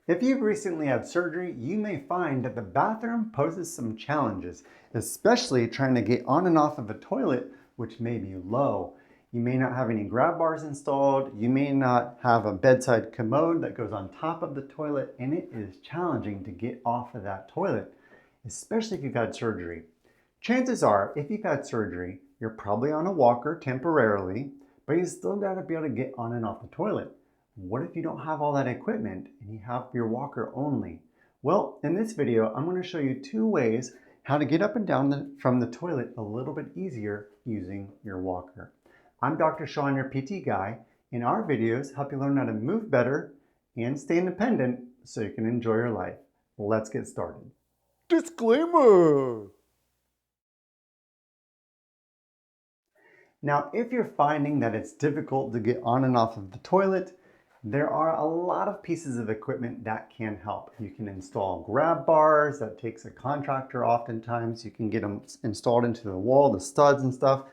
If you've recently had surgery, you may find that the bathroom poses some challenges, especially trying to get on and off of a toilet, which may be low. You may not have any grab bars installed. You may not have a bedside commode that goes on top of the toilet, and it is challenging to get off of that toilet, especially if you've had surgery. Chances are, if you've had surgery, you're probably on a walker temporarily, but you still got to be able to get on and off the toilet. What if you don't have all that equipment and you have your walker only? Well, in this video, I'm going to show you 2 ways how to get up and down from the toilet a little bit easier using your walker. I'm Dr. Sean, your PT guy, and our videos help you learn how to move better and stay independent so you can enjoy your life. Let's get started. Disclaimer! Now, if you're finding that it's difficult to get on and off of the toilet, there are a lot of pieces of equipment that can help. You can install grab bars. That takes a contractor oftentimes. You can get them installed into the wall, the studs and stuff.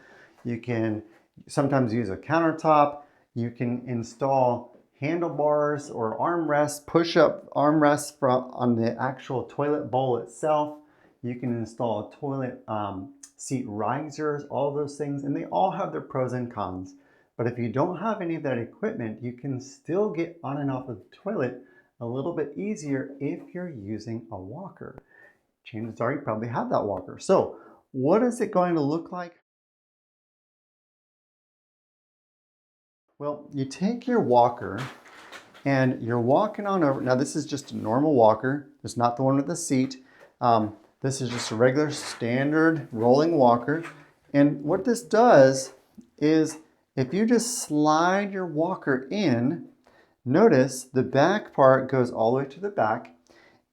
You can sometimes use a countertop. You can install handlebars or armrests, push-up armrests on the actual toilet bowl itself. You can install toilet seat risers, all those things, and they all have their pros and cons. But if you don't have any of that equipment, you can still get on and off of the toilet a little bit easier if you're using a walker. Chances are you probably have that walker. So what is it going to look like? Well, you take your walker and you're walking on over. Now this is just a normal walker. It's not the one with the seat. This is just a regular standard rolling walker. And what this does is if you just slide your walker in, notice the back part goes all the way to the back,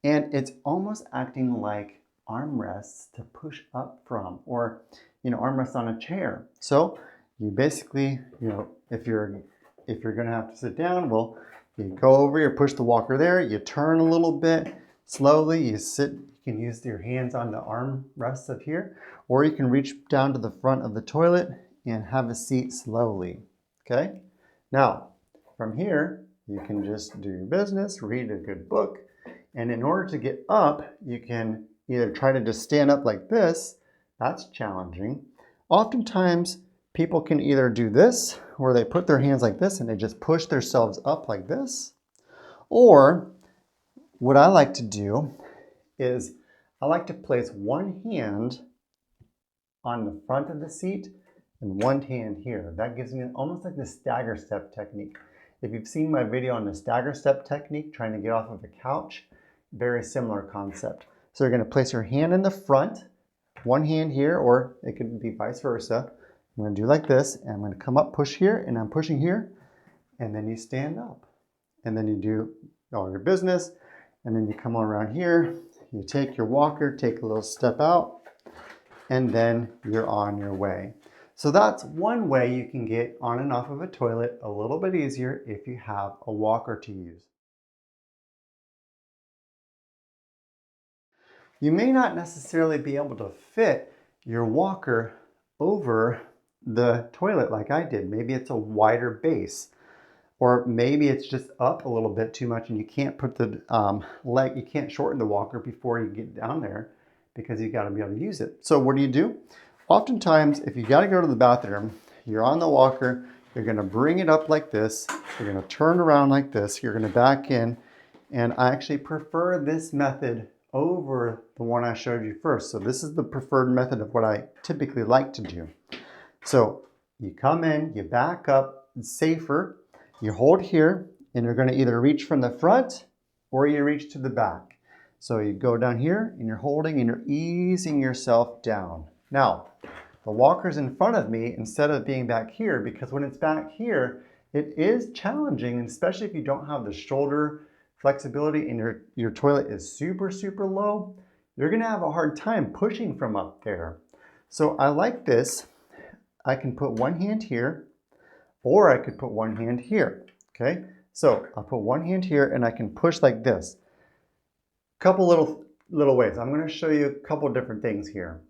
and it's almost acting like armrests to push up from, or armrests on a chair. So you basically, if you're gonna have to sit down, well, you go over, you push the walker there, you turn a little bit slowly, you sit. You can use your hands on the armrests of here, or you can reach down to the front of the toilet and have a seat slowly, okay? Now, from here, you can just do your business, read a good book, and in order to get up, you can either try to just stand up like this. That's challenging. Oftentimes, people can either do this, where they put their hands like this and they just push themselves up like this, or what I like to do is I like to place one hand on the front of the seat and one hand here. That gives me almost like the stagger step technique. If you've seen my video on the stagger step technique, trying to get off of a couch, very similar concept. So you're going to place your hand in the front, one hand here, or it could be vice versa. I'm going to do like this, and I'm going to come up, push here, and I'm pushing here, and then you stand up. And then you do all your business, and then you come on around here, you take your walker, take a little step out, and then you're on your way. So that's one way you can get on and off of a toilet a little bit easier if you have a walker to use. You may not necessarily be able to fit your walker over the toilet like I did. Maybe it's a wider base, or maybe it's just up a little bit too much and you can't put the leg, you can't shorten the walker before you get down there because you got to be able to use it. So what do? Oftentimes, if you got to go to the bathroom, you're on the walker, you're going to bring it up like this, you're going to turn around like this, you're going to back in, and I actually prefer this method over the one I showed you first. So this is the preferred method of what I typically like to do. So you come in, you back up, it's safer, you hold here, and you're going to either reach from the front or you reach to the back. So you go down here and you're holding and you're easing yourself down. Now, the walker's in front of me instead of being back here, because when it's back here, it is challenging, especially if you don't have the shoulder flexibility and your toilet is super, super low, you're gonna have a hard time pushing from up there. So I like this. I can put one hand here, or I could put one hand here, okay? So I'll put one hand here and I can push like this. Couple little ways. I'm gonna show you a couple different things here.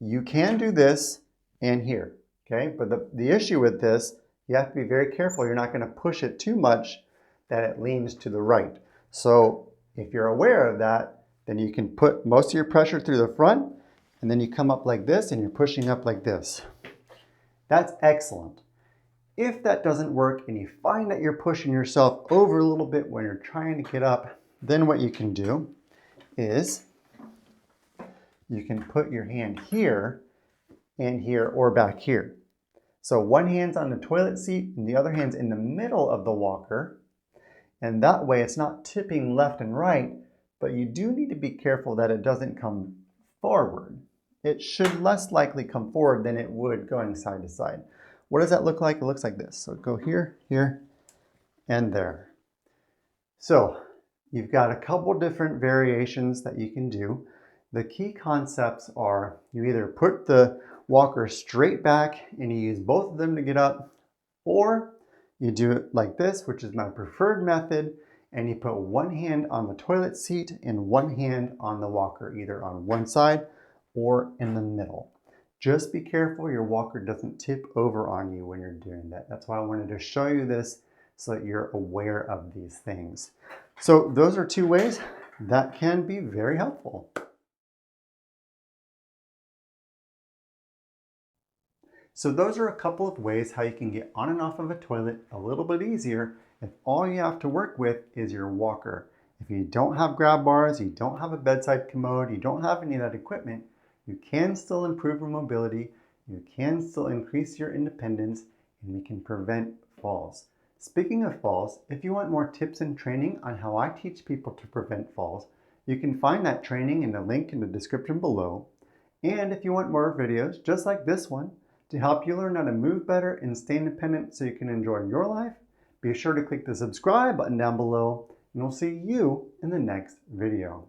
You can do this and here, okay? But the issue with this, you have to be very careful. You're not going to push it too much that it leans to the right. So if you're aware of that, then you can put most of your pressure through the front, and then you come up like this and you're pushing up like this. That's excellent. If that doesn't work and you find that you're pushing yourself over a little bit when you're trying to get up, then what you can do is you can put your hand here and here or back here. So one hand's on the toilet seat and the other hand's in the middle of the walker. And that way it's not tipping left and right, but you do need to be careful that it doesn't come forward. It should less likely come forward than it would going side to side. What does that look like? It looks like this. So go here, here, and there. So you've got a couple different variations that you can do. The key concepts are you either put the walker straight back and you use both of them to get up, or you do it like this, which is my preferred method, and you put one hand on the toilet seat and one hand on the walker, either on one side or in the middle. Just be careful your walker doesn't tip over on you when you're doing that. That's why I wanted to show you this so that you're aware of these things. So those are two ways that can be very helpful. So those are a couple of ways how you can get on and off of a toilet a little bit easier if all you have to work with is your walker. If you don't have grab bars, you don't have a bedside commode, you don't have any of that equipment, you can still improve your mobility, you can still increase your independence, and we can prevent falls. Speaking of falls, if you want more tips and training on how I teach people to prevent falls, you can find that training in the link in the description below. And if you want more videos just like this one to help you learn how to move better and stay independent so you can enjoy your life, be sure to click the subscribe button down below, and we'll see you in the next video.